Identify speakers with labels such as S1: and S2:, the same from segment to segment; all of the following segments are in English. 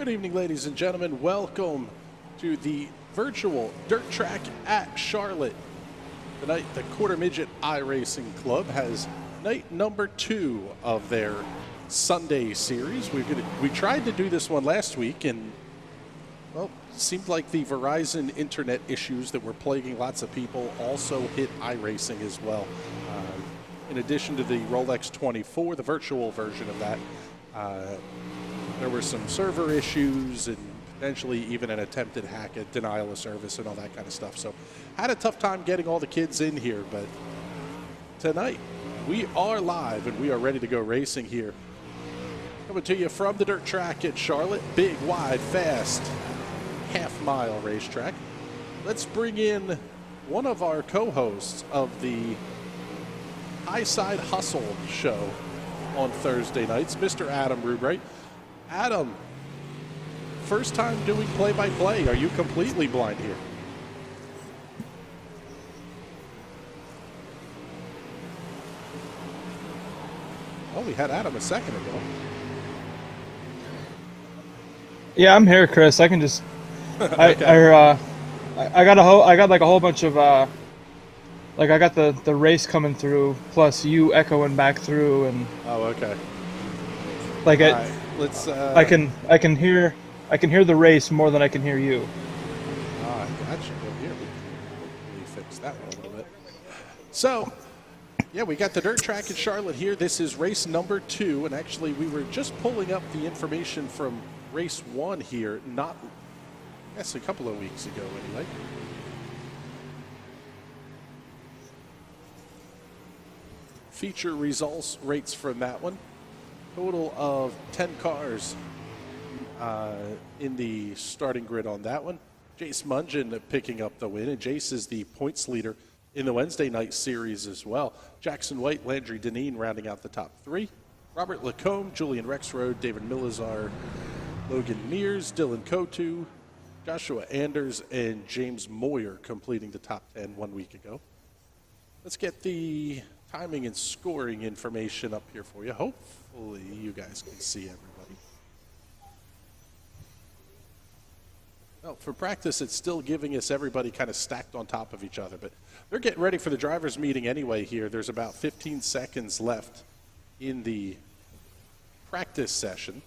S1: evening, ladies and gentlemen. Welcome to the virtual dirt track at Charlotte. Tonight, the Quarter Midget iRacing Club has night number 2 of their Sunday series. We tried to do this one last week, and well, it seemed like the Verizon internet issues that were plaguing lots of people also hit iRacing as well. In addition to the Rolex 24, the virtual version of that, there were some server issues and potentially even an attempted hack, a denial of service and all that kind of stuff. So had a tough time getting all the kids in here, but tonight we are live and we are ready to go racing here. Coming to you from the dirt track at Charlotte, big, wide, fast, half-mile racetrack. Let's bring in one of our co-hosts of the Highside Hustle show on Thursday nights, Mr. Adam Rubright. Adam, first time doing play-by-play. Are you completely blind here? Oh, we had Adam a second ago.
S2: Yeah, I'm here, Chris. I can just. Okay. I got like a whole bunch of like I got the race coming through, plus you echoing back through, and. Oh, okay. Like it. Right. Let's. I can hear the race more than I can hear you.
S1: I got you. Well, here we fix that one a little bit. So, yeah, we got the dirt track in Charlotte here. This is race number 2, and actually we were just pulling up the information from race 1 here, a couple of weeks ago anyway. Feature results rates from that one. Total of 10 cars in the starting grid on that one. Jace Mungen picking up the win, and Jace is the points leader in the Wednesday night series as well. Jackson White, Landry Deneen rounding out the top 3. Robert Lacombe, Julian Rexroad, David Milazar, Logan Mears, Dylan Kotu, Joshua Anders, and James Moyer completing the top 10 1 week ago. Let's get the timing and scoring information up here for you. Hopefully you guys can see everybody. Well, for practice, it's still giving us everybody kind of stacked on top of each other, but they're getting ready for the drivers' meeting anyway here. There's about 15 seconds left in the practice session. I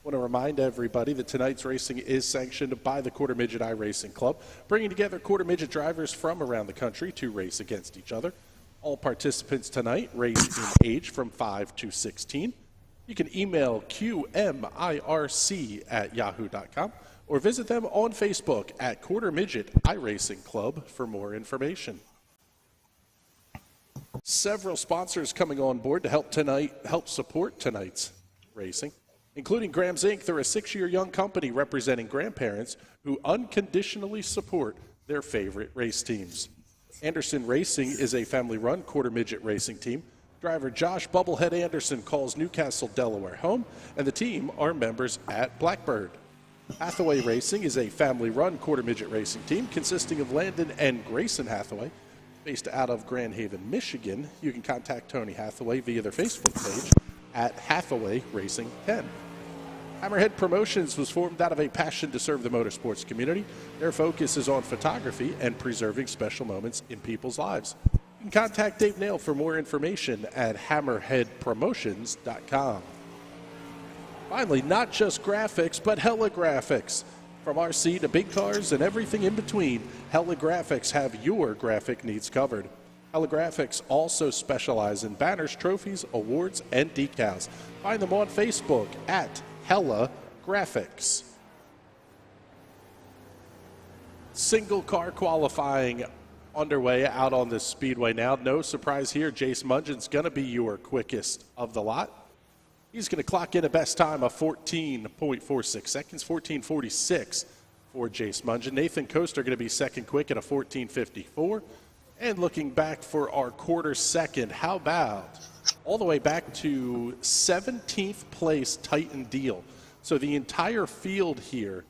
S1: want to remind everybody that tonight's racing is sanctioned by the Quarter Midget iRacing Club, bringing together Quarter Midget drivers from around the country to race against each other. All participants tonight range in age from 5 to 16. You can email qmirc@yahoo.com or visit them on Facebook at Quarter Midget iRacing Club for more information. Several sponsors coming on board to help support tonight's racing, including Grams Inc. They're a 6-year young company representing grandparents who unconditionally support their favorite race teams. Anderson Racing is a family-run Quarter Midget racing team. Driver Josh Bubblehead Anderson calls Newcastle, Delaware home, and the team are members at Blackbird. Hathaway Racing is a family-run Quarter Midget racing team consisting of Landon and Grayson Hathaway. Based out of Grand Haven, Michigan, you can contact Tony Hathaway via their Facebook page at Hathaway Racing 10. Hammerhead Promotions was formed out of a passion to serve the motorsports community. Their focus is on photography and preserving special moments in people's lives. You can contact Dave Nail for more information at hammerheadpromotions.com. Finally, not just graphics, but Hella Graphics. From RC to big cars and everything in between, Hella Graphics have your graphic needs covered. Hella Graphics also specialize in banners, trophies, awards, and decals. Find them on Facebook at Hella Graphics. Single car qualifying underway out on the speedway now. No surprise here, Jace Mungen's going to be your quickest of the lot. He's going to clock in a best time of 14.46 seconds, 14.46 for Jace Mungen. Nathan Coaster going to be second quick at a 14.54. And looking back for our quarter second, how about all the way back to 17th place Titan Deal. So the entire field here,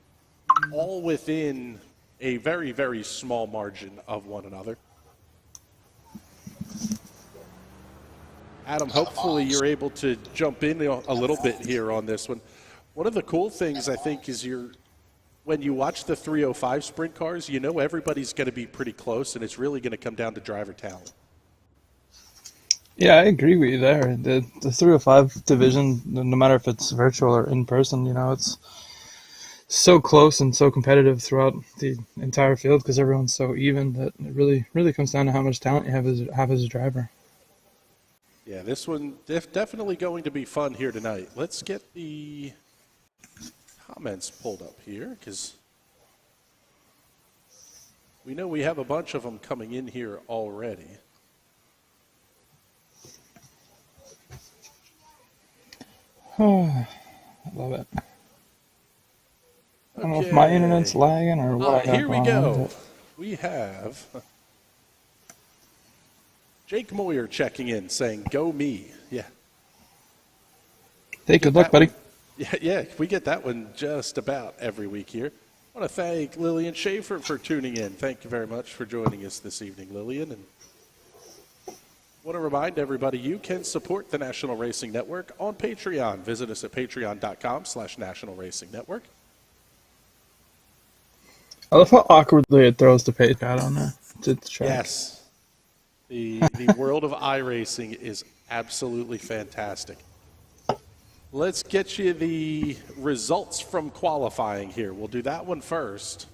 S1: all within a very, very small margin of one another. Adam, hopefully you're able to jump in a little bit here on this one. One of the cool things, I think, is when you watch the 305 sprint cars, you know everybody's going to be pretty close, and it's really going to come down to driver talent.
S2: Yeah, I agree with you there. The 305 division, no matter if it's virtual or in person, it's so close and so competitive throughout the entire field because everyone's so even that it really comes down to how much talent you have as a driver.
S1: Yeah, this one definitely going to be fun here tonight. Let's get the comments pulled up here because we know we have a bunch of them coming in here already.
S2: Oh, I love it. I don't know if my internet's lagging or what.
S1: Here we go. We have Jake Moyer checking in saying, "Go me." Yeah.
S2: Hey, good luck, buddy.
S1: Yeah, we get that one just about every week here. I want to thank Lillian Schaefer for tuning in. Thank you very much for joining us this evening, Lillian. And want to remind everybody you can support the National Racing Network on Patreon. Visit us at patreon.com/National Racing Network.
S2: I love how awkwardly it throws the page out on there.
S1: Yes. The world of iRacing is absolutely fantastic. Let's get you the results from qualifying here. We'll do that one first.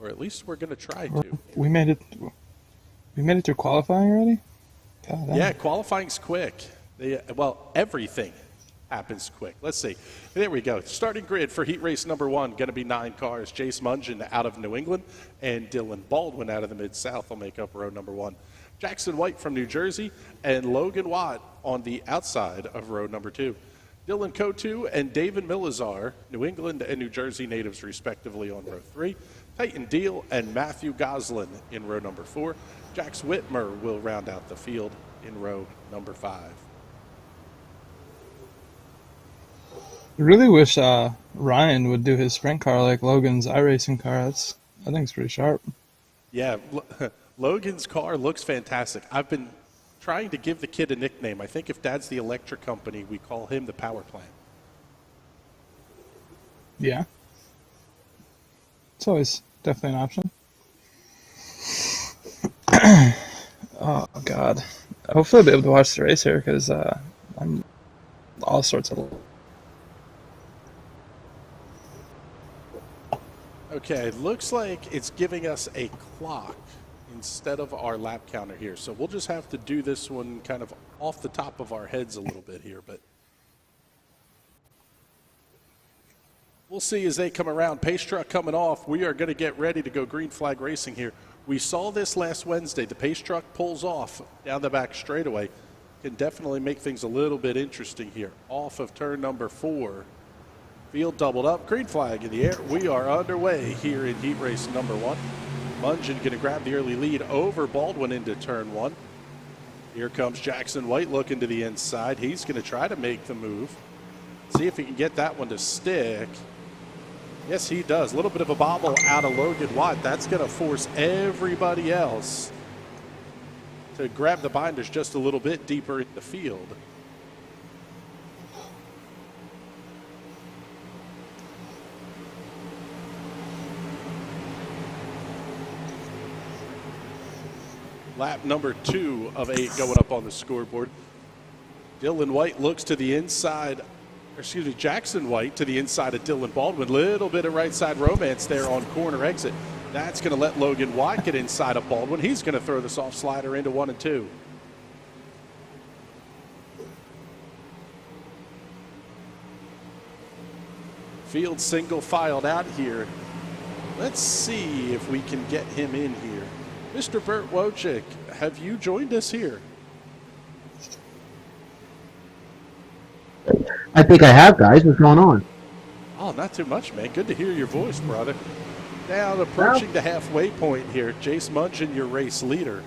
S1: Or at least we're going to try to.
S2: We made it through qualifying already? God,
S1: yeah, qualifying's quick. Everything happens quick. Let's see. There we go. Starting grid for heat race number 1, going to be 9 cars. Jace Mungen out of New England and Dylan Baldwin out of the Mid-South will make up row number 1. Jackson White from New Jersey and Logan Watt on the outside of row number 2. Dylan Kotu and David Milazar, New England and New Jersey natives respectively on row 3. Titan Deal and Matthew Goslin in row number 4. Jax Whitmer will round out the field in row number 5.
S2: I really wish Ryan would do his sprint car like Logan's iRacing car. I think it's pretty sharp.
S1: Yeah, Logan's car looks fantastic. I've been trying to give the kid a nickname. I think if Dad's the electric company, we call him the power plant.
S2: Yeah. It's always definitely an option. Oh, God. Hopefully I'll be able to watch the race here because I'm all sorts of...
S1: Okay, looks like it's giving us a clock instead of our lap counter here. So we'll just have to do this one kind of off the top of our heads a little bit here, but we'll see as they come around. Pace truck coming off. We are going to get ready to go green flag racing here. We saw this last Wednesday. The pace truck pulls off down the back straightaway. Can definitely make things a little bit interesting here. Off of turn number 4. Field doubled up, green flag in the air. We are underway here in heat race number 1. Mungen going to grab the early lead over Baldwin into turn 1. Here comes Jackson White looking to the inside. He's going to try to make the move. See if he can get that one to stick. Yes, he does. A little bit of a bobble out of Logan Watt. That's going to force everybody else to grab the binders just a little bit deeper in the field. Lap number 2 of 8 going up on the scoreboard. Dylan White looks to the inside, Jackson White to the inside of Dylan Baldwin. Little bit of right side romance there on corner exit. That's going to let Logan Watt get inside of Baldwin. He's going to throw the soft slider into 1 and 2. Field single filed out here. Let's see if we can get him in here. Mr. Bert Wojcik, have you joined us here?
S3: I think I have, guys. What's going on?
S1: Oh, not too much, man. Good to hear your voice, brother. Now approaching the halfway point here. Jace Mungen, your race leader.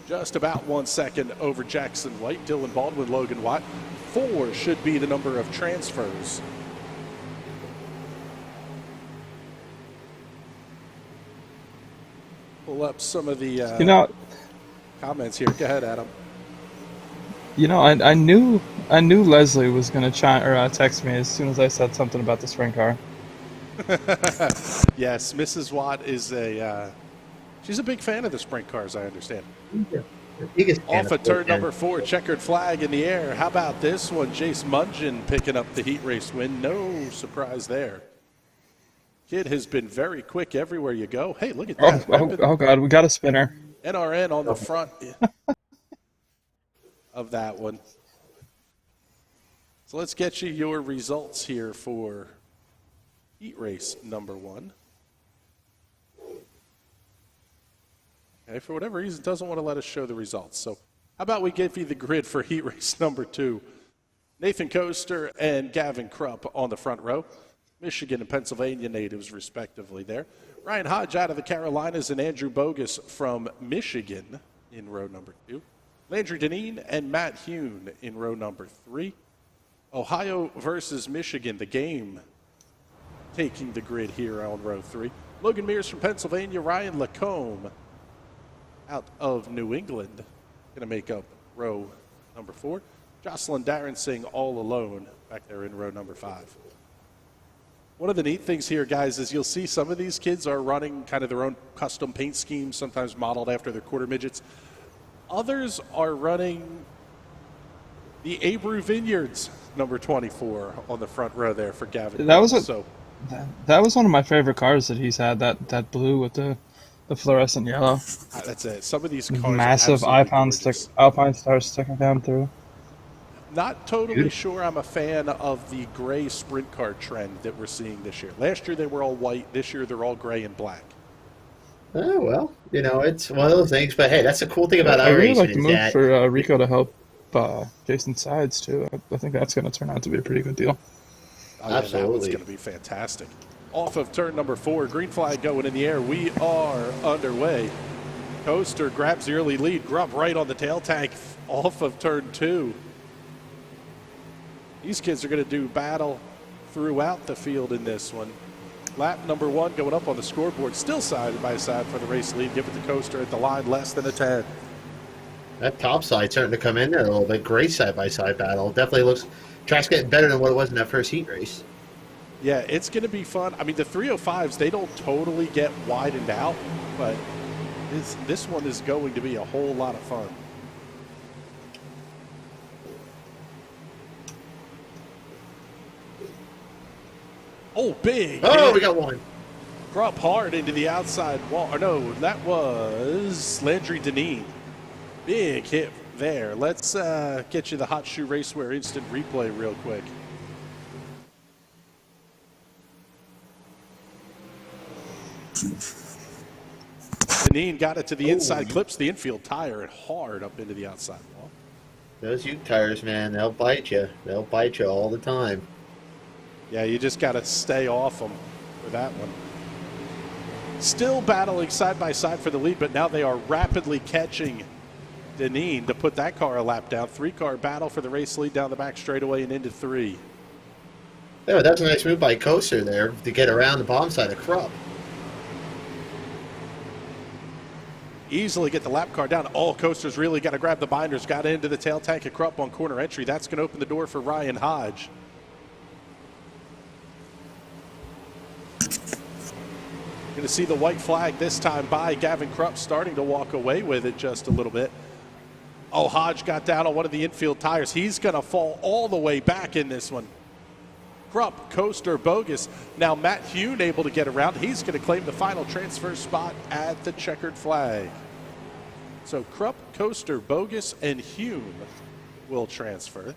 S1: Just about 1 second over Jackson White, Dylan Baldwin, Logan Watt. 4 should be the number of transfers. pull up some of the comments here. Go ahead, Adam.
S2: I knew Leslie was gonna text me as soon as I said something about the sprint car.
S1: Yes, Mrs. Watt is she's a big fan of the sprint cars, I understand. Off at turn number 4, checkered flag in the air. How about this one? Jace Mungin picking up the heat race win. No surprise there. Kid has been very quick everywhere you go. Hey, look at that.
S2: Oh God, we got a spinner.
S1: NRN on the front of that one. So let's get you your results here for heat race number 1. Okay, for whatever reason, doesn't want to let us show the results. So how about we give you the grid for heat race number 2. Nathan Coaster and Gavin Krupp on the front row. Michigan and Pennsylvania natives, respectively, there. Ryan Hodge out of the Carolinas and Andrew Bogus from Michigan in row number 2. Landry Deneen and Matt Hune in row number 3. Ohio versus Michigan, the game taking the grid here on row 3. Logan Mears from Pennsylvania, Ryan Lacombe out of New England, going to make up row number 4. Jocelyn Darren Singh all alone back there in row number 5. One of the neat things here, guys, is you'll see some of these kids are running kind of their own custom paint schemes, sometimes modeled after their quarter midgets. Others are running the Abreu Vineyards number 24 on the front row there for Gavin.
S2: That was one of my favorite cars that he's had, that blue with the fluorescent yellow.
S1: That's it. Some of these cars
S2: massive Alpine stars sticking down through.
S1: Not totally sure I'm a fan of the gray sprint car trend that we're seeing this year. Last year they were all white. This year they're all gray and black.
S3: Oh, well, it's one of those things. But, hey, that's the cool thing about iRacing.
S2: I really like the move for Rico to help Jason Sides, too. I think that's going to turn out to be a pretty good deal.
S1: Oh, yeah, that one's going to be fantastic. Off of turn number 4, green flag going in the air. We are underway. Coaster grabs the early lead. Grubb right on the tail tank off of turn 2. These kids are going to do battle throughout the field in this one. Lap number 1 going up on the scoreboard, still side by side for the race lead. Give it to Coaster at the line, less than a 10.
S3: That top side starting to come in there a little bit. Great side-by-side battle. Definitely looks, track's getting better than what it was in that first heat race.
S1: Yeah, it's going to be fun. I mean, the 305s, they don't totally get widened out, but this one is going to be a whole lot of fun. Oh, big.
S3: Oh,
S1: hit.
S3: we got one.
S1: Drop hard into the outside wall. Or no, that was Landry Deneen. Big hit there. Let's get you the Hot Shoe Racewear instant replay real quick. Deneen got it to the inside, clips the infield tire and hard up into the outside wall.
S3: Those Ute tires, man, they'll bite you. They'll bite you all the time.
S1: Yeah, you just got to stay off them for that one. Still battling side by side for the lead, but now they are rapidly catching Deneen to put that car a lap down. 3-car battle for the race lead down the back straightaway and into 3.
S3: Yeah, that's a nice move by Coaster there to get around the bottom side of Krupp.
S1: Easily get the lap car down. Oh, Coaster's really got to grab the binders. Got into the tail tank of Krupp on corner entry. That's going to open the door for Ryan Hodge. Going to see the white flag this time by Gavin Krupp, starting to walk away with it just a little bit. Oh, Hodge got down on one of the infield tires. He's going to fall all the way back in this one. Krupp, Coaster, Bogus. Now Matt Hune able to get around. He's going to claim the final transfer spot at the checkered flag. So Krupp, Coaster, Bogus, and Hune will transfer.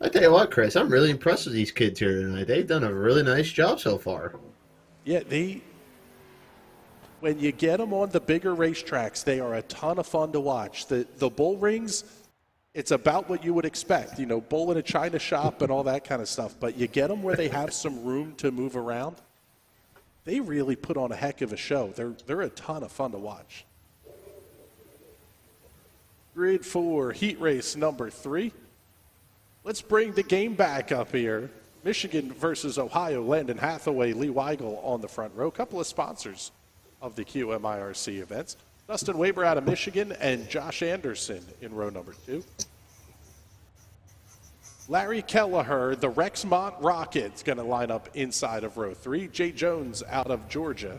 S3: I tell you what, Chris, I'm really impressed with these kids here tonight. They've done a really nice job so far.
S1: Yeah, when you get them on the bigger racetracks, they are a ton of fun to watch. The bull rings, it's about what you would expect, bull in a china shop and all that kind of stuff. But you get them where they have some room to move around, they really put on a heck of a show. They're a ton of fun to watch. Grid 4, heat race number 3. Let's bring the game back up here. Michigan versus Ohio, Landon Hathaway, Lee Weigel on the front row. Couple of sponsors of the QMIRC events. Dustin Weber out of Michigan and Josh Anderson in row number 2. Larry Kelleher, the Rexmont Rockets, going to line up inside of row 3. Jay Jones out of Georgia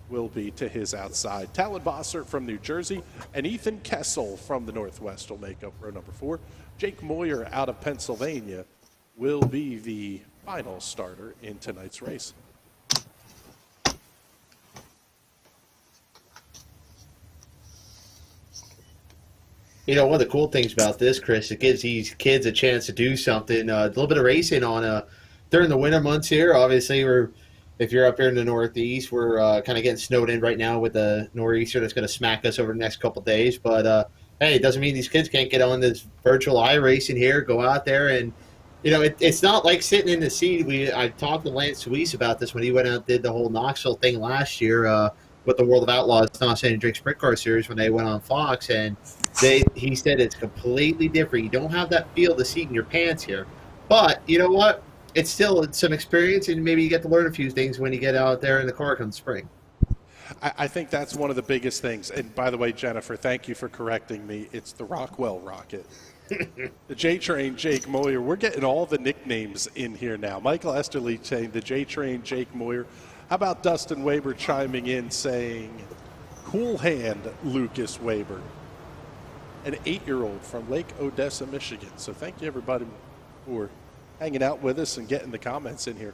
S1: will be to his outside. Talon Bossert from New Jersey and Ethan Kessel from the Northwest will make up row number 4. Jake Moyer out of Pennsylvania will be the final starter in tonight's race.
S3: You know, one of the cool things about this, Chris, it gives these kids a chance to do something, a little bit of racing on during the winter months here. Obviously, if you're up here in the Northeast, we're kind of getting snowed in right now with the nor'easter that's going to smack us over the next couple of days. But, hey, it doesn't mean these kids can't get on this virtual iRacing here, go out there. And, you know, it's not like sitting in the seat. I talked to Lance Weiss about this when he went out and did the whole Knoxville thing last year with the World of Outlaws Not Saying Drink Sprint Car Series when they went on Fox. And he said it's completely different. You don't have that feel of the seat in your pants here. But you know what? It's still some experience, and maybe you get to learn a few things when you get out there in the car come spring.
S1: I think that's one of the biggest things. And by the way, Jennifer, thank you for correcting me. It's the Rockwell Rocket. The J-Train, Jake Moyer. We're getting all the nicknames in here now. Michael Esterly saying the J-Train, Jake Moyer. How about Dustin Weber chiming in saying, cool hand, Lucas Weber. An 8-year-old from Lake Odessa, Michigan. So thank you, everybody, for hanging out with us and getting the comments in here.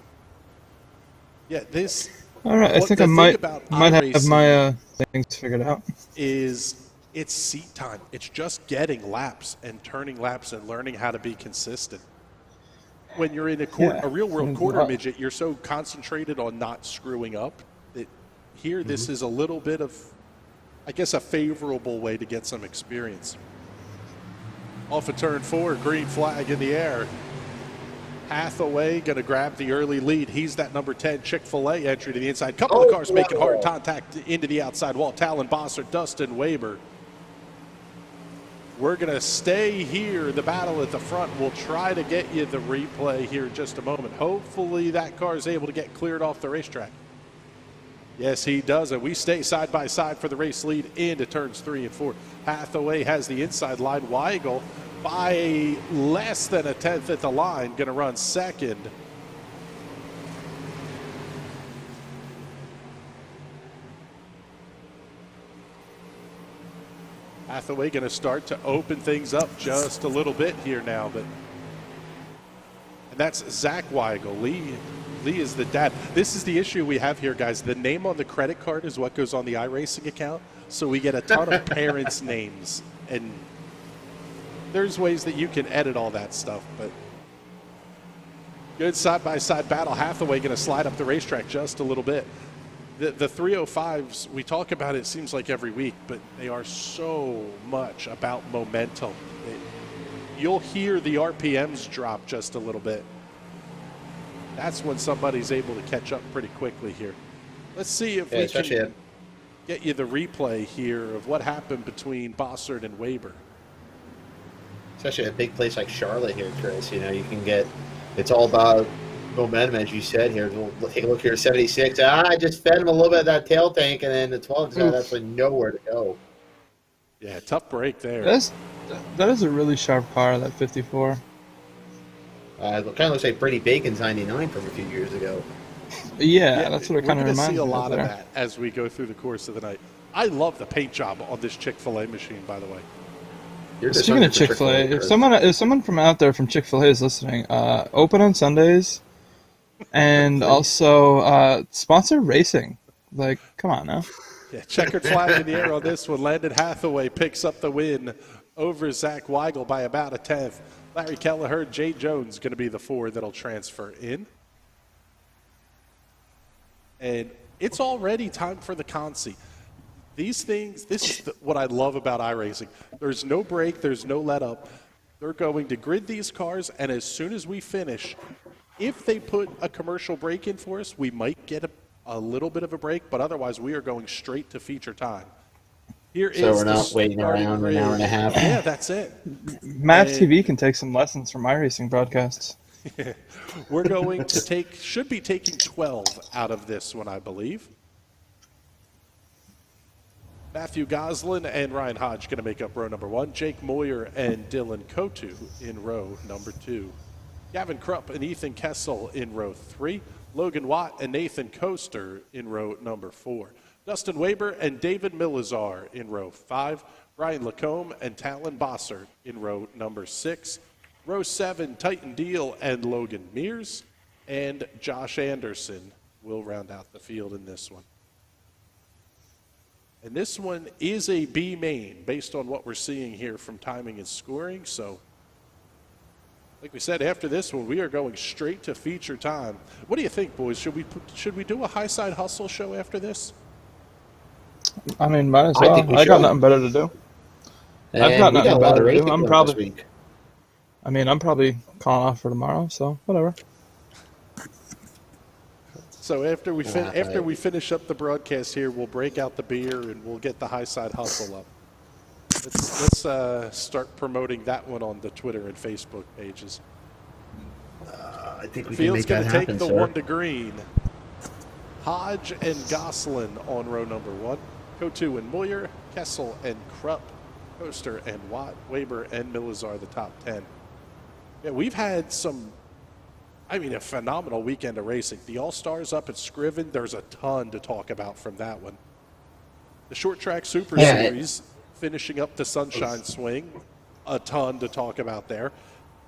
S1: Yeah, this.
S2: All right, I think I might have my things figured out.
S1: Is it's seat time. It's just getting laps and turning laps and learning how to be consistent. When you're in a real-world quarter midget, you're so concentrated on not screwing up that here this is a little bit of, I guess, a favorable way to get some experience. Off of turn 4, green flag in the air. Hathaway going to grab the early lead. He's that number 10 Chick-fil-A entry to the inside. Couple of cars making hard contact into the outside wall. Talon Bossert, Dustin Weber. We're going to stay here, the battle at the front. We'll try to get you the replay here in just a moment. Hopefully that car is able to get cleared off the racetrack. Yes, he does, and we stay side by side for the race lead into turns 3 and 4. Hathaway has the inside line. Weigel by less than a tenth at the line, going to run second. Hathaway going to start to open things up just a little bit here now, and that's Zach Weigel. Lee is the dad. This is the issue we have here, guys. The name on the credit card is what goes on the iRacing account, so we get a ton of parents' names, and there's ways that you can edit all that stuff, but good side-by-side battle. Hathaway going to slide up the racetrack just a little bit. The 305s, we talk about it seems like every week, but they are so much about momentum. You'll hear the RPMs drop just a little bit. That's when somebody's able to catch up pretty quickly here. Let's see if we can get you the replay here of what happened between Bossert and Weber.
S3: Especially a big place like Charlotte here, Chris. You know, you can get, it's all about momentum, as you said here. We'll take a look here, 76. I just fed him a little bit of that tail tank, and then the 12's got absolutely nowhere to go.
S1: Yeah, tough break there.
S2: That is a really sharp car, that 54.
S3: It kind of looks like Brady Bacon's 99 from a few years ago.
S2: Yeah, that's what it kind of reminds me of.
S1: We're going to see a lot of that as we go through the course of the night. I love the paint job on this Chick-fil-A machine, by the way.
S2: Speaking of Chick-fil-A, if someone from out there from Chick-fil-A is listening, open on Sundays, and also sponsor racing. Like, come on now.
S1: Yeah, checkered flag in the air on this one. Landon Hathaway picks up the win over Zach Weigel by about a tenth. Larry Kelleher, Jay Jones going to be the 4 that'll transfer in. And it's already time for the consi. These things, this is what I love about iRacing. There's no break, there's no let up. They're going to grid these cars, and as soon as we finish, if they put a commercial break in for us, we might get a little bit of a break, but otherwise we are going straight to feature time.
S3: So we're not waiting around an hour and a half.
S1: Yeah, that's it.
S2: Matt TV can take some lessons from iRacing broadcasts.
S1: We're going to should be taking 12 out of this one, I believe. Matthew Goslin and Ryan Hodge going to make up row number 1. Jake Moyer and Dylan Kotu in row number 2. Gavin Krupp and Ethan Kessel in row 3. Logan Watt and Nathan Coaster in row number 4. Dustin Weber and David Milazar in row 5. Brian Lacombe and Talon Bossert in row number 6. Row 7, Titan Deal and Logan Mears. And Josh Anderson will round out the field in this one. And this one is a B main based on what we're seeing here from timing and scoring. So, like we said, after this one, we are going straight to feature time. What do you think, boys? Should we do a Highside Hustle show after this?
S2: I mean, might as well. I got nothing better to do. I've got nothing better to do. I'm probably calling off for tomorrow, so whatever.
S1: So after we finish up the broadcast here, we'll break out the beer and we'll get the Highside Hustle up. Let's start promoting that one on the Twitter and Facebook pages.
S3: I think we
S1: Field's
S3: can make that happen,
S1: take the
S3: sir.
S1: 1 to green. Hodge and Goslin on row number 1. Kotu and Moyer, Kessel and Krupp, Coaster and Watt, Weber and Milazar the top 10. Yeah, we've had a phenomenal weekend of racing. The All-Stars up at Scriven, there's a ton to talk about from that one. The Short Track Super Series, finishing up the Sunshine Swing, a ton to talk about there.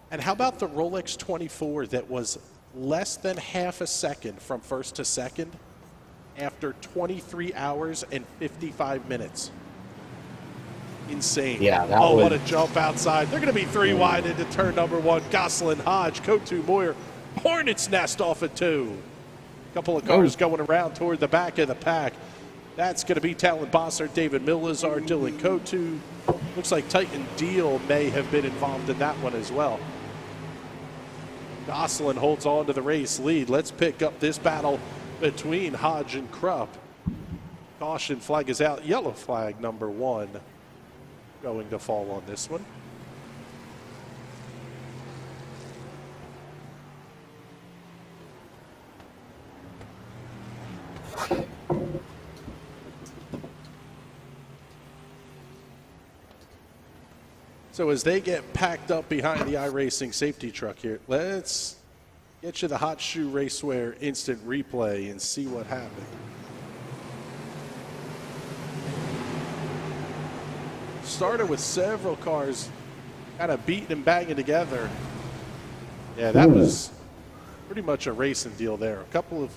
S1: And how about the Rolex 24 that was less than half a second from first to second after 23 hours and 55 minutes? Insane.
S3: Yeah,
S1: what a jump outside. They're going to be 3 wide into turn number 1. Goslin, Hodge, Kotu, Moyer, Hornet's Nest off at 2. A couple of cars going around toward the back of the pack. That's going to be Talon Bossert, David Milazar, Dylan Kotu. Looks like Titan Deal may have been involved in that one as well. Goslin holds on to the race lead. Let's pick up this battle between Hodge and Krupp. Caution flag is out. Yellow flag number 1 going to fall on this one. So as they get packed up behind the iRacing safety truck here, let's get you the Hot Shoe Racewear instant replay and see what happened. Started with several cars kind of beating and banging together. Yeah, that was pretty much a racing deal there. A couple of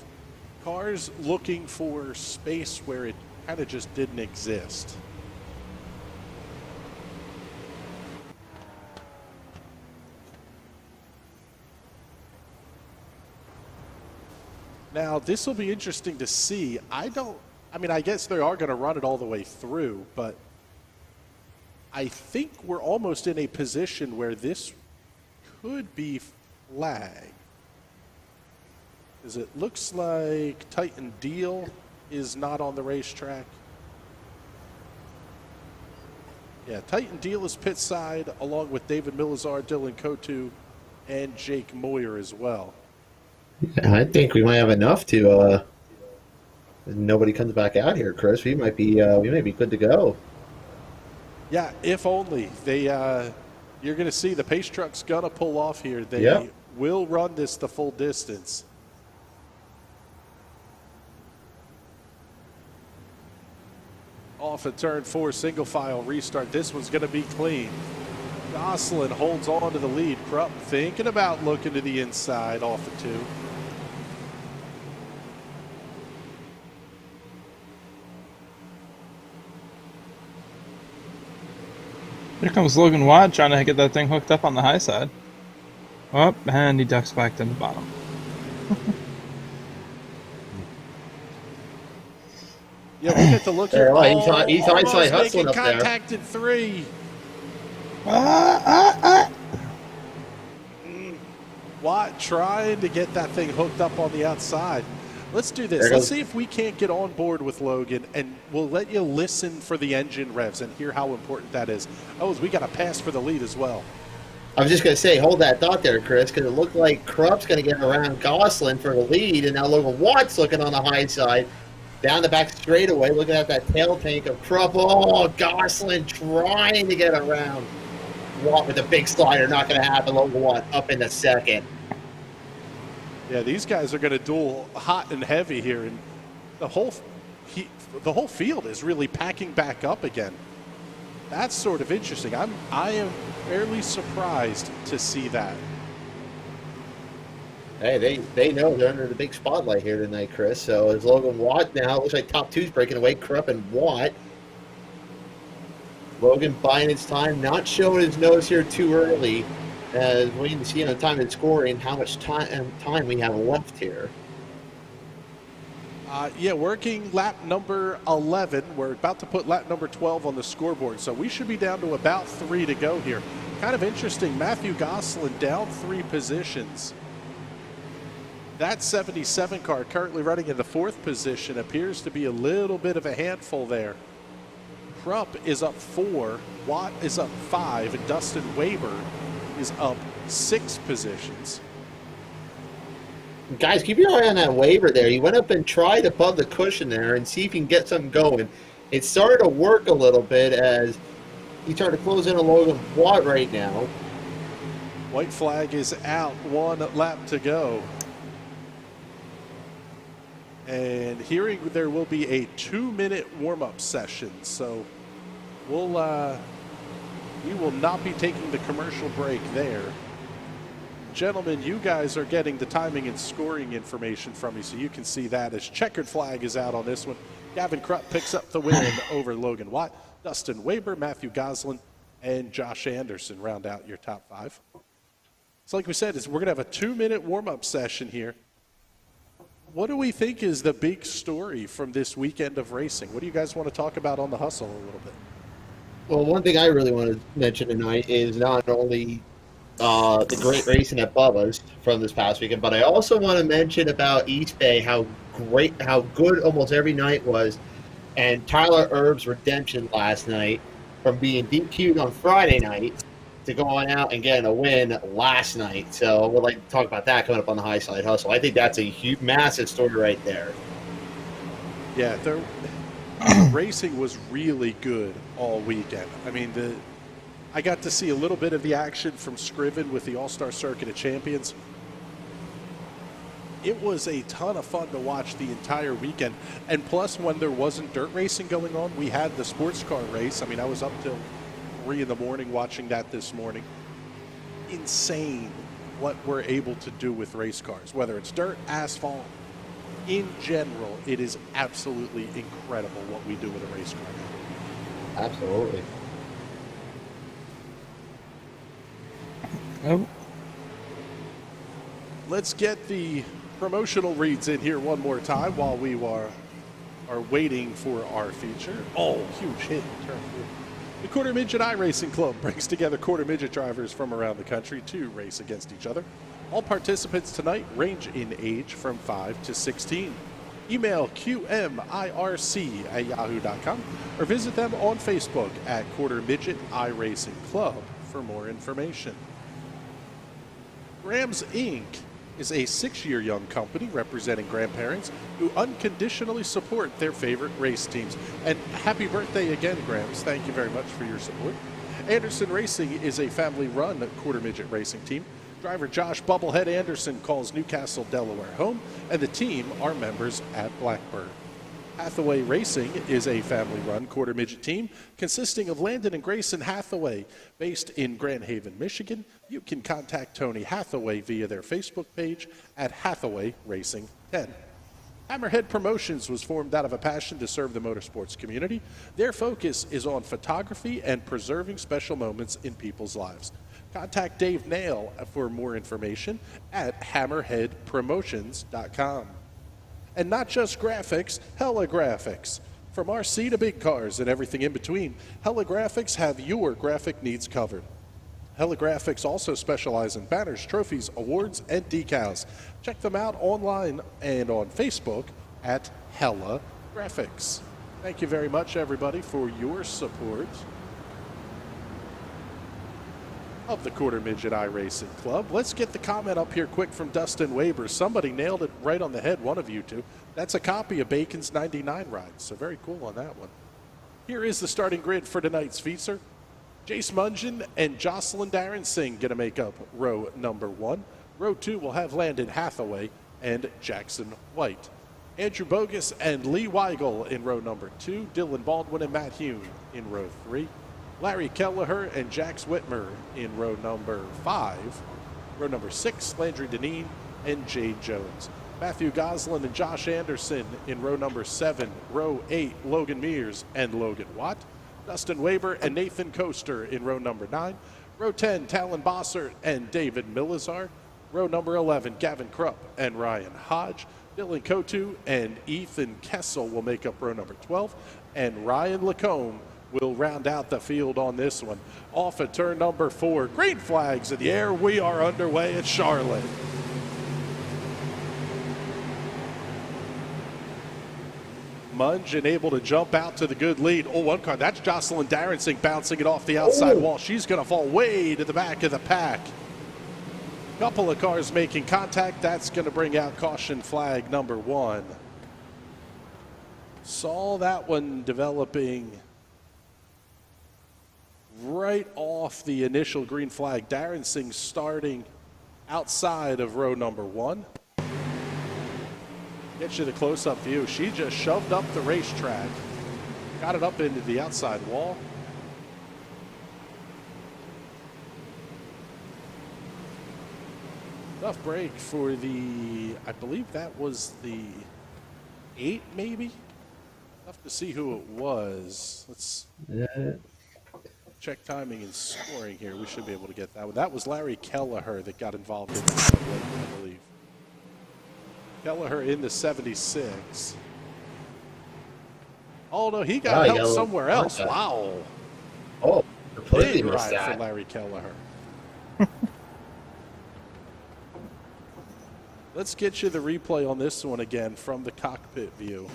S1: cars looking for space where it kind of just didn't exist. Now, this will be interesting to see. I guess they are going to run it all the way through, but I think we're almost in a position where this could be flag. Because it looks like Titan Deal is not on the racetrack. Yeah, Titan Deal is pit side along with David Milazar, Dylan Kotu, and Jake Moyer as well.
S3: I think we might have enough to. Nobody comes back out here, Chris. We might be good to go.
S1: Yeah, if only they. You're going to see the pace truck's going to pull off here. They will run this the full distance. Off at turn 4, single file restart. This one's going to be clean. Goslin holds on to the lead. Krupp thinking about looking to the inside off of 2.
S2: Here comes Logan Watt trying to get that thing hooked up on the high side. Oh, and he ducks back to the bottom.
S1: Yeah, we get to look at
S3: he's Highside Hustling up there.
S1: Contact in 3. Watt trying to get that thing hooked up on the outside. Let's do this. Let's see if we can't get on board with Logan, and we'll let you listen for the engine revs and hear how important that is. Oh, we got a pass for the lead as well.
S3: I was just going to say, hold that thought there, Chris, because it looked like Krupp's going to get around Gosselin for the lead, and now Logan Watt's looking on the high side, down the back straightaway, looking at that tail tank of Krupp. Oh, Gosselin trying to get around Watt with a big slider. Not going to happen. Logan Watt up in the second.
S1: Yeah, these guys are going to duel hot and heavy here, and the whole field is really packing back up again. That's sort of interesting. I am fairly surprised to see that.
S3: Hey, they know they're under the big spotlight here tonight, Chris. So it's Logan Watt now. It looks like top two's breaking away. Krupp and Watt. Logan buying his time, not showing his nose here too early. Waiting to see on the time and scoring how much time we have left here.
S1: Yeah, working lap number 11. We're about to put lap number 12 on the scoreboard, so we should be down to about 3 to go here. Kind of interesting, Matthew Gosselin down 3 positions. That 77 car currently running in the 4th position appears to be a little bit of a handful there. Krupp is up 4, Watt is up 5, and Dustin Weber is up 6 positions.
S3: Guys, keep your eye on that Weber there. He went up and tried above the cushion there and see if he can get something going. It started to work a little bit as he started to close in on Logan Watt right now.
S1: White flag is out, 1 lap to go. And hearing there will be a 2-minute warm-up session, so we will not be taking the commercial break there. Gentlemen, you guys are getting the timing and scoring information from me, so you can see that as checkered flag is out on this one. Gavin Krupp picks up the win over Logan Watt. Dustin Weber, Matthew Gosselin, and Josh Anderson round out your top 5. So like we said, we're going to have a 2-minute warm-up session here. What do we think is the big story from this weekend of racing? What do you guys want to talk about on the hustle a little bit?
S3: Well, one thing I really want to mention tonight is not only the great racing at Bubba's from this past weekend, but I also want to mention about East Bay, how good almost every night was, and Tyler Erb's redemption last night from being DQ'd on Friday night to going out and getting a win last night. So we'd like to talk about that coming up on the Highside Hustle. I think that's a huge, massive story right there.
S1: Yeah, the racing was really good all weekend. I mean, I got to see a little bit of the action from Scriven with the All-Star Circuit of Champions. It was a ton of fun to watch the entire weekend. And plus, when there wasn't dirt racing going on, we had the sports car race. I mean, I was up till 3 in the morning watching that this morning. Insane what we're able to do with race cars, whether it's dirt, asphalt. In general, it is absolutely incredible what we do with a race car.
S3: Absolutely.
S2: Oh.
S1: Let's get the promotional reads in here one more time while we are waiting for our feature. Oh, huge hit. The Quarter Midget iRacing Club brings together Quarter Midget drivers from around the country to race against each other. All participants tonight range in age from 5 to 16. Email qmirc@yahoo.com or visit them on Facebook at Quarter Midget iRacing Club for more information. Grams Inc. is a 6-year young company representing grandparents who unconditionally support their favorite race teams. And happy birthday again, Grams. Thank you very much for your support. Anderson Racing is a family-run Quarter Midget racing team. Driver Josh Bubblehead Anderson calls Newcastle, Delaware home, and the team are members at Blackbird. Hathaway Racing is a family-run Quarter Midget team consisting of Landon and Grayson Hathaway, based in Grand Haven, Michigan. You can contact Tony Hathaway via their Facebook page at Hathaway Racing 10. Hammerhead Promotions was formed out of a passion to serve the motorsports community. Their focus is on photography and preserving special moments in people's lives. Contact Dave Nail for more information at hammerheadpromotions.com. And not just graphics, Hella Graphics. From RC to big cars and everything in between, Hella Graphics have your graphic needs covered. Hella Graphics also specialize in banners, trophies, awards, and decals. Check them out online and on Facebook at Hella Graphics. Thank you very much, everybody, for your support. of the Quarter Midget iRacing Club. Let's get the comment up here quick from Dustin Weber. Somebody nailed it right on the head, one of you two. That's a copy of Bacon's 99 ride, so very cool on that one. Here is the starting grid for tonight's feature. Jace Mungeon and Jocelyn Darren Singh going to make up row number 1. Row 2 will have Landon Hathaway and Jackson White. Andrew Bogus and Lee Weigel in row number 2. Dylan Baldwin and Matt Hume in row 3. Larry Kelleher and Jax Whitmer in row number 5. Row number 6, Landry Deneen and Jade Jones. Matthew Goslin and Josh Anderson in row number 7. Row 8, Logan Mears and Logan Watt. Dustin Weber and Nathan Coaster in row number 9. Row 10, Talon Bossert and David Milizar. Row number 11, Gavin Krupp and Ryan Hodge. Dylan Kotu and Ethan Kessel will make up row number 12. And Ryan Lacombe will round out the field on this one. Off at turn number 4. Green flags in the air. We are underway at Charlotte. Mungeon able to jump out to the good lead. Oh, one car. That's Jocelyn Darrensing bouncing it off the outside wall. She's going to fall way to the back of the pack. Couple of cars making contact. That's going to bring out caution flag number 1. Saw that one developing right off the initial green flag. Darrensing starting outside of row number 1. Get you the close-up view. She just shoved up the racetrack, got it up into the outside wall. Tough break for the, I believe that was the 8 maybe? Tough to see who it was. Let's check timing and scoring here. We should be able to get that one. That was Larry Kelleher that got involved in that, I believe. Kelleher in the 76. Oh, no, he got help somewhere else. Wow.
S3: Oh, completely
S1: big
S3: missed
S1: ride
S3: that.
S1: for Larry Kelleher. Let's get you the replay on this one again from the cockpit view.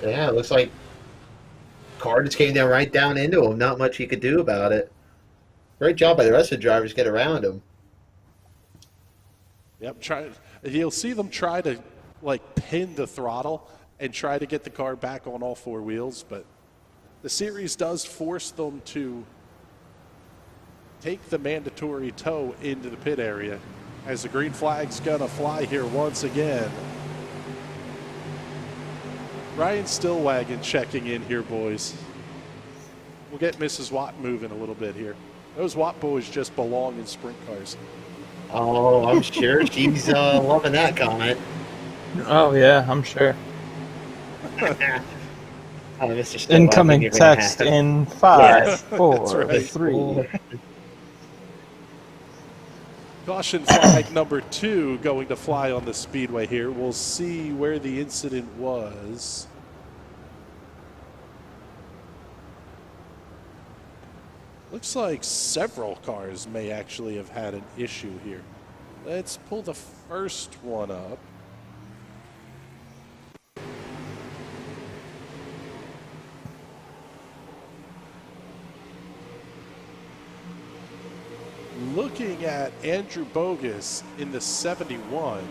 S3: Yeah, it looks like car just came down right down into him. Not much he could do about it. Great job by the rest of the drivers to get around him.
S1: Yep, you'll see them try to like pin the throttle and try to get the car back on all 4 wheels, but the series does force them to take the mandatory tow into the pit area as the green flag's gonna fly here once again. Ryan Stillwagon checking in here, boys. We'll get Mrs. Watt moving a little bit here. Those Watt boys just belong in sprint cars.
S3: Oh, I'm sure she's loving that comment.
S2: Oh yeah, I'm sure.
S3: Oh, Mr. Stillwagon,
S2: Incoming
S3: you're gonna
S2: text
S3: have-
S2: in 5,
S3: Yes.
S2: 4,
S1: right.
S2: 3.
S1: Caution flag number 2 going to fly on the speedway here. We'll see where the incident was. Looks like several cars may actually have had an issue here. Let's pull the first one up. Looking at Andrew Bogus in the 71,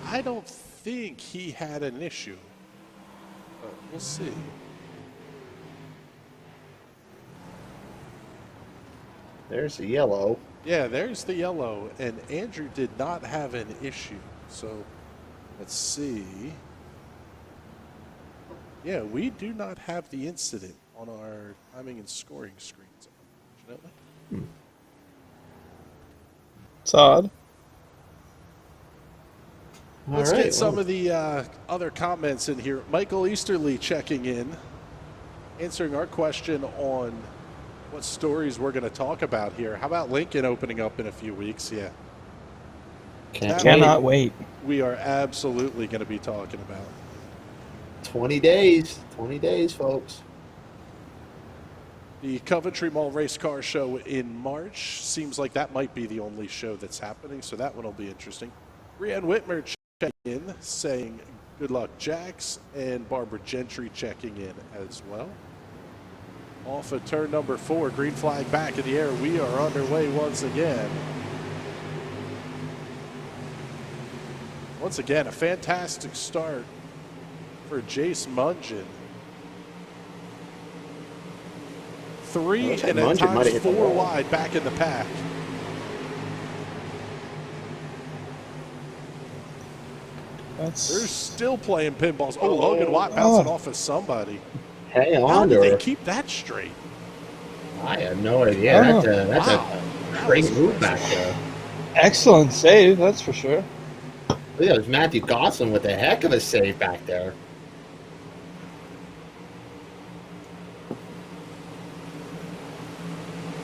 S1: I don't think he had an issue, but we'll see.
S3: There's the yellow.
S1: Yeah, there's the yellow, and Andrew did not have an issue. So let's see. Yeah, we do not have the incident on our timing and scoring screens, unfortunately.
S2: It's odd.
S1: Let's
S3: All right,
S1: get some of the other comments in here. Michael Easterly checking in, answering our question on what stories we're going to talk about here. How about Lincoln opening up in a few weeks? Yeah.
S2: Cannot wait.
S1: We are absolutely going to be talking about.
S3: 20 days. 20 days, folks.
S1: The Coventry Mall Race Car Show in March. Seems like that might be the only show that's happening, so that one will be interesting. Brianne Whitmer checking in, saying Good luck, Jax, and Barbara Gentry checking in as well. Off of turn number 4, green flag back in the air. We are underway once again. Once again, a fantastic start for Jace Mungin. 3 and at times 4 wide back in the pack. They're still playing pinballs. Oh, Logan Watt bouncing off of somebody.
S3: Hey,
S1: how did they keep that straight?
S3: I have no idea. That's a great move back there.
S2: Excellent save, that's for sure.
S3: Look, that was Matthew Gosselin with a heck of a save back there.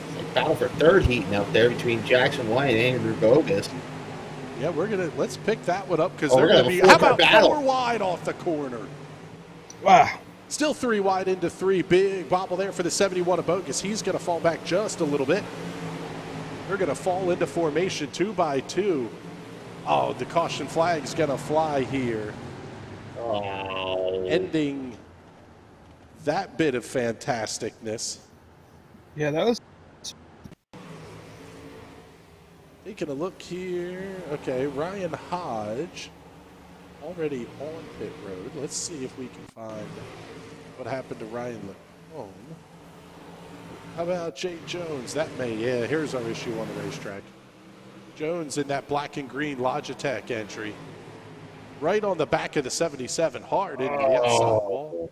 S3: It's like battle for third heating up there between Jackson White and Andrew Bogus.
S1: Yeah, let's pick that one up because they're going to be, how about battle? 4 wide off the corner?
S2: Wow.
S1: Still 3 wide into 3. Big bobble there for the 71 of Bogus. He's going to fall back just a little bit. They're going to fall into formation 2 by 2. Oh, the caution flag's going to fly here.
S3: Oh.
S1: Ending that bit of fantasticness.
S2: Yeah, that was...
S1: Taking a look here. Okay, Ryan Hodge already on pit road. Let's see if we can find what happened to Ryan Lacombe. How about Jake Jones? Yeah, here's our issue on the racetrack. Jones in that black and green Logitech entry. Right on the back of the 77, hard into the outside wall.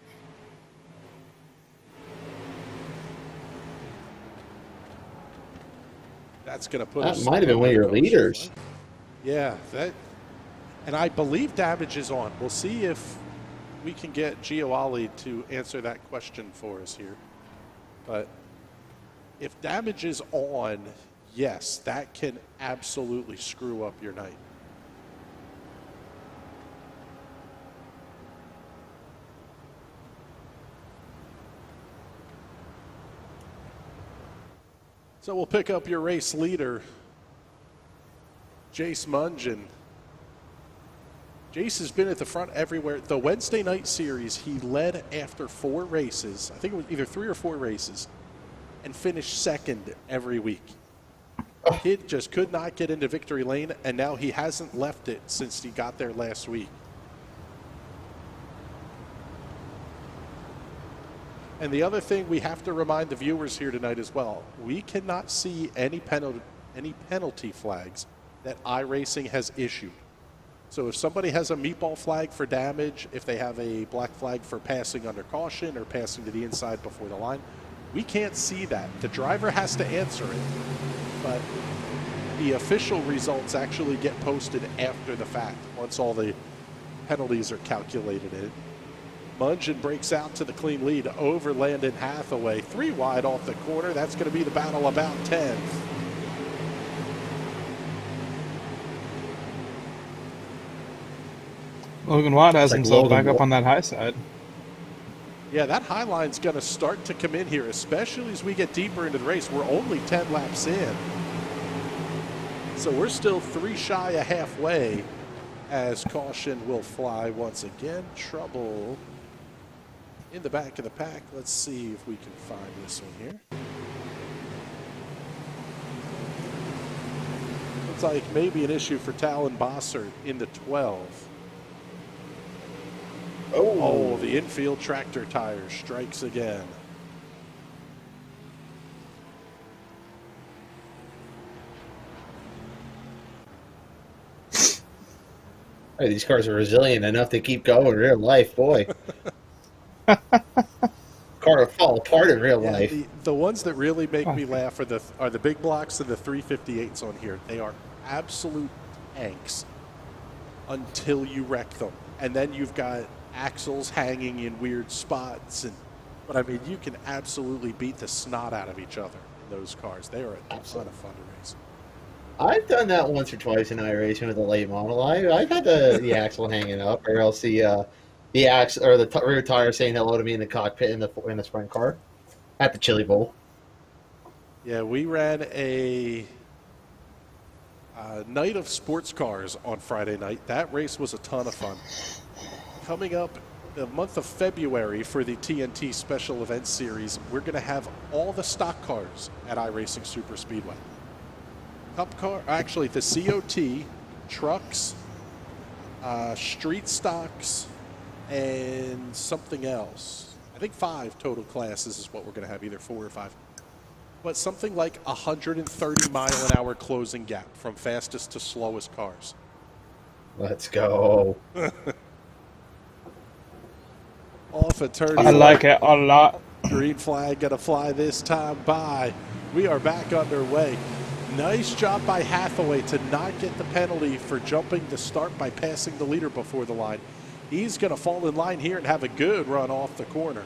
S1: That's going to put us...
S3: That might have been one of your leaders.
S1: Yeah, and I believe damage is on. We'll see if we can get Gio Ali to answer that question for us here. But if damage is on, yes, that can absolutely screw up your night. So we'll pick up your race leader, Jace Mungin. Jace has been at the front everywhere. The Wednesday night series, he led after 4 races. I think it was either 3 or 4 races, and finished second every week. Kid just could not get into victory lane, and now he hasn't left it since he got there last week. And the other thing we have to remind the viewers here tonight as well, we cannot see any penalty flags that iRacing has issued. So if somebody has a meatball flag for damage, if they have a black flag for passing under caution or passing to the inside before the line, we can't see that. The driver has to answer it, but the official results actually get posted after the fact, once all the penalties are calculated in. Mungin breaks out to the clean lead over Landon Hathaway. 3 wide off the corner. That's going to be the battle about 10th.
S2: Logan Watt has himself back up on that high side.
S1: Yeah, that high line's going to start to come in here, especially as we get deeper into the race. We're only 10 laps in. So we're still 3 shy of halfway as caution will fly once again. Trouble in the back of the pack. Let's see if we can find this one here. Looks like maybe an issue for Talon Bossert in the 12. Oh, the infield tractor tire strikes again.
S3: Hey, these cars are resilient enough to keep going in real life, boy. Car will fall apart in real life.
S1: The ones that really make me laugh are the big blocks and the 358s on here. They are absolute tanks until you wreck them. And then you've got axles hanging in weird spots. But I mean, you can absolutely beat the snot out of each other in those cars. They are a ton of fun to race.
S3: I've done that once or twice in iRacing with a late model. I've had the axle hanging up, or else the axle or the rear tire saying hello to me in the cockpit in the sprint car at the Chili Bowl.
S1: Yeah, we ran a night of sports cars on Friday night. That race was a ton of fun. coming up the month of February for the TNT Special Events Series, we're going to have all the stock cars at iRacing Super Speedway. Cup car, actually the COT, trucks, street stocks, and something else. I think 5 total classes is what we're going to have, either 4 or 5. But something like 130-mile-an-hour closing gap from fastest to slowest cars.
S3: Let's go.
S1: Off a turn.
S2: I like it a lot.
S1: Green flag going to fly this time by. We are back underway. Nice job by Hathaway to not get the penalty for jumping the start by passing the leader before the line. He's going to fall in line here and have a good run off the corner.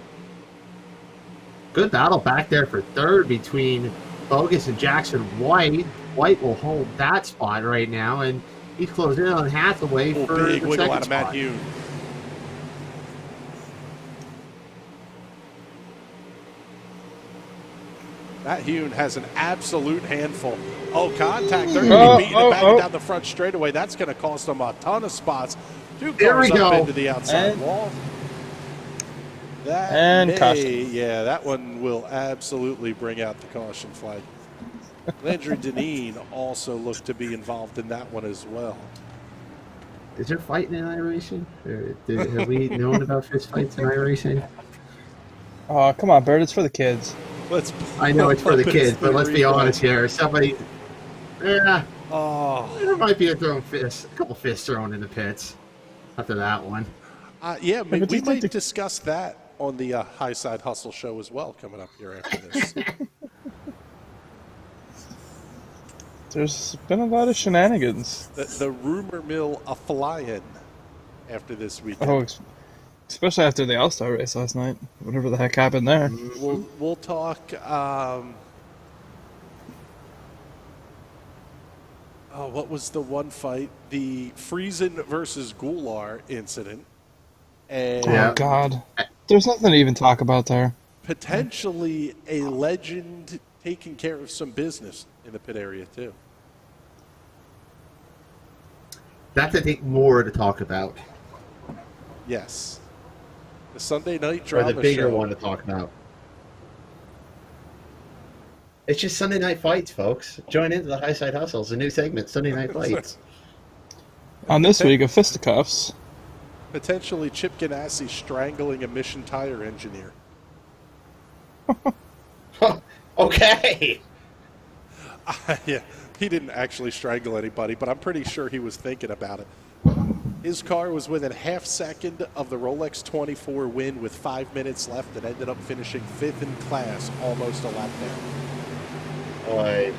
S3: Good battle back there for third between Bogus and Jackson White. White will hold that spot right now, and he's closing in on Hathaway for
S1: big
S3: the
S1: wiggle
S3: second
S1: out of Matt
S3: spot.
S1: Hune. Matt Hune has an absolute handful. Oh, contact. They're going to be beating it back down the front straightaway. That's going to cost them a ton of spots. 2 cars up into the outside wall. Yeah, that one will absolutely bring out the caution flag. Landry Deneen also looked to be involved in that one as well.
S3: Is there fighting in iRacing? Have we known about fist fights in iRacing?
S2: Oh, come on, Bert. It's for the kids.
S3: I know it's for the kids, but let's be honest here. Somebody, there might be a couple fists thrown in the pits after that one.
S1: Yeah, we might discuss that on the Highside Hustle show as well, coming up here after this.
S2: There's been a lot of shenanigans.
S1: The rumor mill a-flying after this weekend.
S2: Oh, especially after the All-Star race last night. Whatever the heck happened there.
S1: We'll talk. What was the one fight? The Friesen versus Goulart incident. And
S2: oh, God. There's nothing to even talk about there.
S1: Potentially a legend taking care of some business in the pit area, too.
S3: That's, I think, more to talk about.
S1: Yes. The Sunday night drama
S3: or the bigger
S1: show.
S3: one to talk about. It's just Sunday night fights, folks. Join into the Highside Hustle. It's a new segment, Sunday night fights.
S2: On this week of fisticuffs.
S1: Potentially Chip Ganassi strangling a Mission Tire engineer.
S3: Okay.
S1: Yeah, he didn't actually strangle anybody, but I'm pretty sure he was thinking about it. His car was within half second of the Rolex 24 win with 5 minutes left and ended up finishing 5th in class, almost a lap down.
S3: Boy.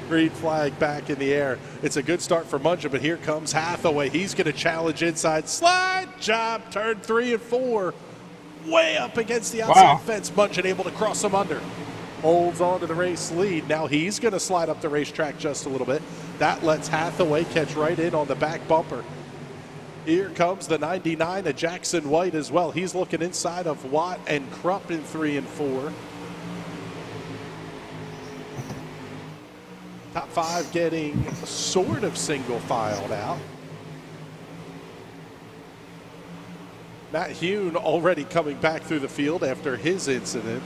S1: Green flag back in the air. It's a good start for Munja, but here comes Hathaway. He's going to challenge inside. Slide job, turn 3 and 4. Way up against the outside fence. Munja able to cross him under. Holds on to the race lead. Now he's going to slide up the racetrack just a little bit. That lets Hathaway catch right in on the back bumper. Here comes the 99 of Jackson White as well. He's looking inside of Watt and Krupp in 3 and 4. Top 5 getting sort of single filed out. Matt Hune already coming back through the field after his incident.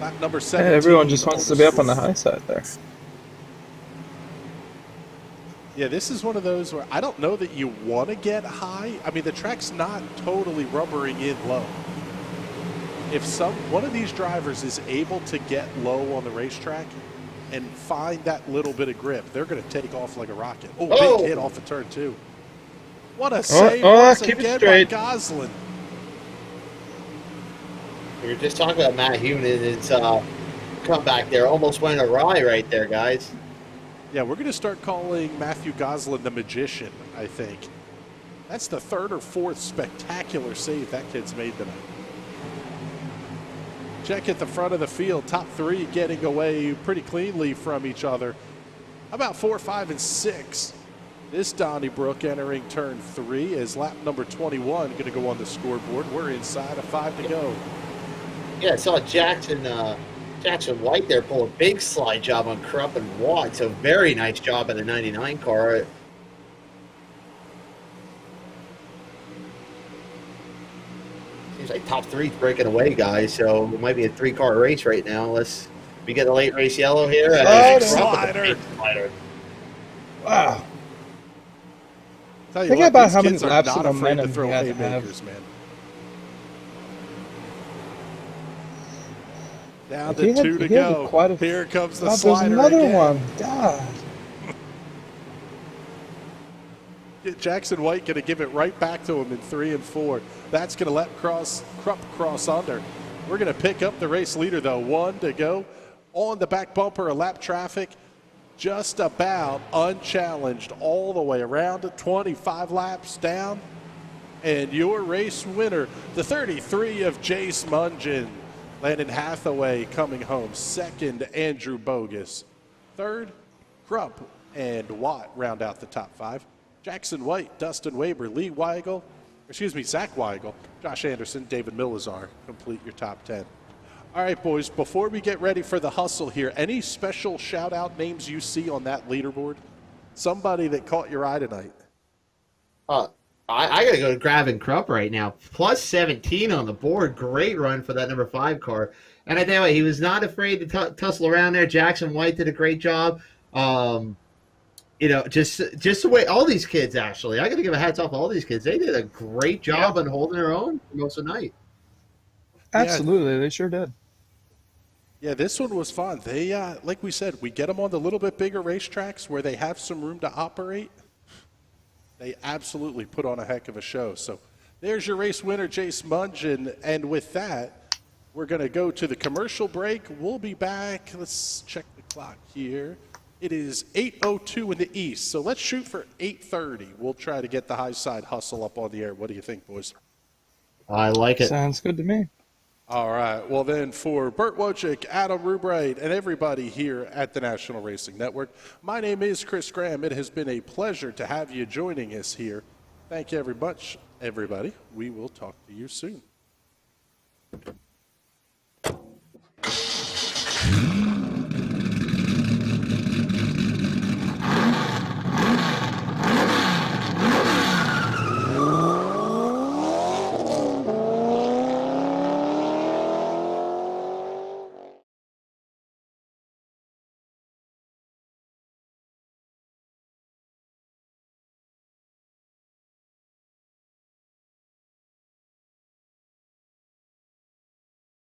S1: Lap number 17.
S2: Hey, everyone just wants to be up on the high side there.
S1: Yeah, this is one of those where I don't know that you want to get high. I mean, the track's not totally rubbering in low. If one of these drivers is able to get low on the racetrack and find that little bit of grip, they're going to take off like a rocket. Oh, big hit off of turn 2. What a save once again by Gosselin.
S3: We were just talking about Matt Hune and his comeback there. Almost went awry right there, guys.
S1: Yeah, we're going to start calling Matthew Gosselin the magician, I think. That's the 3rd or 4th spectacular save that kid's made tonight. Check at the front of the field. Top 3 getting away pretty cleanly from each other. How about 4, 5, and 6? This Donnybrook entering turn 3 is lap number 21 going to go on the scoreboard. We're inside of 5 to go.
S3: Yeah, I saw Jackson White there pull a big slide job on Krupp and Watt. So very nice job by the 99 car. seems like top three's breaking away, guys. So it might be a 3-car race right now. Unless we get a late race yellow here.
S1: Slider.
S2: Wow.
S1: Tell you
S2: Think
S1: what,
S2: about
S1: these
S2: how many
S1: kids are
S2: laps
S1: not
S2: of
S1: afraid to
S2: momentum
S1: throw
S2: he had to
S1: haymakers, man. Down to 2 to go. Here comes the slider
S2: there's another
S1: again.
S2: one. God.
S1: Jackson White going to give it right back to him in 3 and 4. That's going to let Krupp cross under. We're going to pick up the race leader, though. 1 to go. On the back bumper of lap traffic, just about unchallenged all the way around to 25 laps down. And your race winner, the 33 of Jace Mungin. Landon Hathaway coming home. 2nd, Andrew Bogus. 3rd, Krupp and Watt round out the top 5. Jackson White, Dustin Weber, Zach Weigel, Josh Anderson, David Milazar complete your top 10. All right, boys, before we get ready for the hustle here, any special shout-out names you see on that leaderboard? Somebody that caught your eye tonight.
S3: I got to go to Gravin Krupp right now. Plus 17 on the board. Great run for that number 5 car. And I tell you what, he was not afraid to tussle around there. Jackson White did a great job. Just the way all these kids, actually, I got to give a hats off to all these kids. They did a great job on holding their own for most of the night.
S2: Absolutely, they sure did.
S1: Yeah, this one was fun. They, like we said, we get them on the little bit bigger racetracks where they have some room to operate. They absolutely put on a heck of a show. So there's your race winner, Jace Mungin. And with that, we're going to go to the commercial break. We'll be back. Let's check the clock here. It is 8:02 in the east, so let's shoot for 8:30. We'll try to get the Highside Hustle up on the air. What do you think, boys?
S3: I like it.
S2: Sounds good to me.
S1: All right. Well, then, for Bert Wojcik, Adam Rubright, and everybody here at the National Racing Network, my name is Chris Graham. It has been a pleasure to have you joining us here. Thank you very much, everybody. We will talk to you soon.